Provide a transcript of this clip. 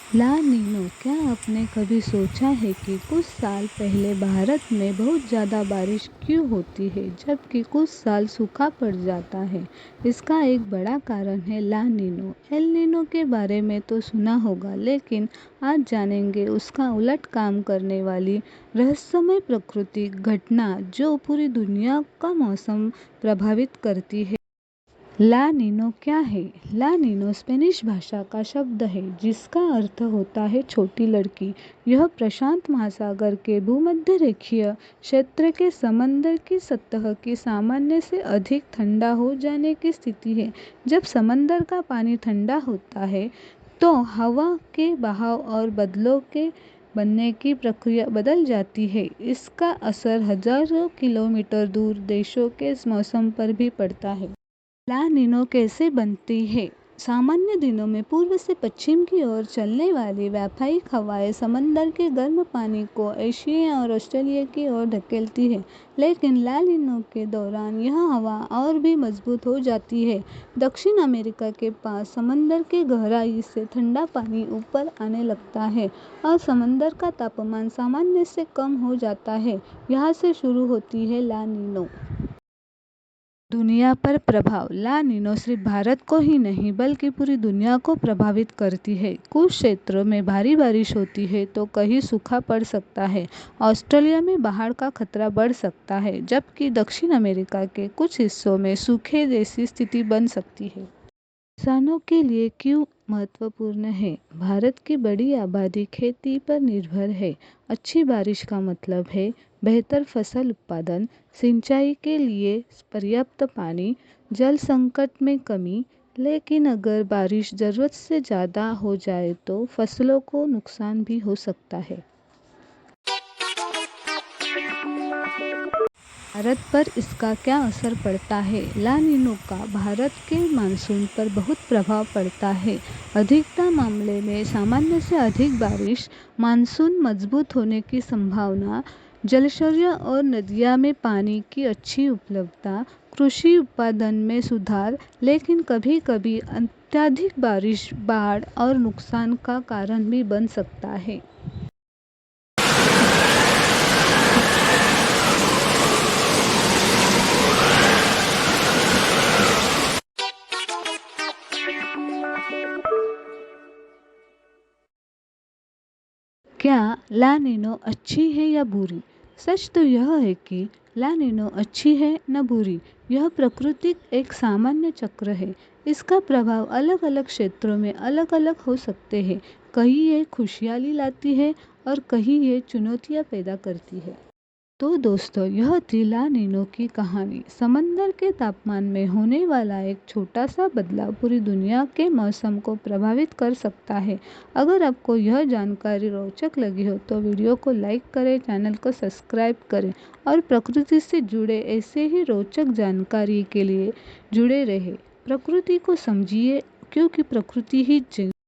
ला Nino, क्या आपने कभी सोचा है कि कुछ साल पहले भारत में बहुत ज़्यादा बारिश क्यों होती है जबकि कुछ साल सूखा पड़ जाता है? इसका एक बड़ा कारण है ला नीनो। एल नीनो के बारे में तो सुना होगा, लेकिन आज जानेंगे उसका उलट काम करने वाली रहस्यमय प्राकृतिक घटना जो पूरी दुनिया का मौसम प्रभावित करती है। ला नीनो क्या है? ला नीनो स्पेनिश भाषा का शब्द है जिसका अर्थ होता है छोटी लड़की। यह प्रशांत महासागर के भूमध्य रेखीय क्षेत्र के समंदर की सतह की सामान्य से अधिक ठंडा हो जाने की स्थिति है। जब समंदर का पानी ठंडा होता है तो हवा के बहाव और बादलों के बनने की प्रक्रिया बदल जाती है। इसका असर हजारों किलोमीटर दूर देशों के मौसम पर भी पड़ता है। ला नीनो कैसे बनती है? सामान्य दिनों में पूर्व से पश्चिम की ओर चलने वाली व्यावहारिक हवाएं समंदर के गर्म पानी को एशिया और ऑस्ट्रेलिया की ओर धकेलती है, लेकिन ला नीनो के दौरान यह हवा और भी मजबूत हो जाती है। दक्षिण अमेरिका के पास समंदर की गहराई से ठंडा पानी ऊपर आने लगता है और समंदर का तापमान सामान्य से कम हो जाता है। यहाँ से शुरू होती है ला नीनो। दुनिया पर प्रभाव। ला नीनो सिर्फ भारत को ही नहीं बल्कि पूरी दुनिया को प्रभावित करती है। कुछ क्षेत्रों में भारी बारिश होती है तो कहीं सूखा पड़ सकता है। ऑस्ट्रेलिया में बाढ़ का खतरा बढ़ सकता है, जबकि दक्षिण अमेरिका के कुछ हिस्सों में सूखे जैसी स्थिति बन सकती है। किसानों के लिए क्यों महत्वपूर्ण है? भारत की बड़ी आबादी खेती पर निर्भर है। अच्छी बारिश का मतलब है बेहतर फसल उत्पादन, सिंचाई के लिए पर्याप्त पानी, जल संकट में कमी। लेकिन अगर बारिश ज़रूरत से ज़्यादा हो जाए तो फसलों को नुकसान भी हो सकता है। भारत पर इसका क्या असर पड़ता है? ला नीनो का भारत के मानसून पर बहुत प्रभाव पड़ता है। अधिकतर मामले में सामान्य से अधिक बारिश, मानसून मजबूत होने की संभावना, जलाशय और नदियों में पानी की अच्छी उपलब्धता, कृषि उत्पादन में सुधार। लेकिन कभी-कभी अत्यधिक बारिश बाढ़ और नुकसान का कारण भी बन सकता है। क्या ला नीनो अच्छी है या बुरी? सच तो यह है कि ला नीनो अच्छी है न बुरी। यह प्राकृतिक एक सामान्य चक्र है। इसका प्रभाव अलग अलग क्षेत्रों में अलग अलग हो सकते हैं। कहीं ये खुशहाली लाती है और कहीं ये चुनौतियाँ पैदा करती है। तो दोस्तों, यह थी ला नीनो की कहानी। समंदर के तापमान में होने वाला एक छोटा सा बदलाव पूरी दुनिया के मौसम को प्रभावित कर सकता है। अगर आपको यह जानकारी रोचक लगी हो तो वीडियो को लाइक करें, चैनल को सब्सक्राइब करें और प्रकृति से जुड़े ऐसे ही रोचक जानकारी के लिए जुड़े रहें। प्रकृति को समझिए, क्योंकि प्रकृति ही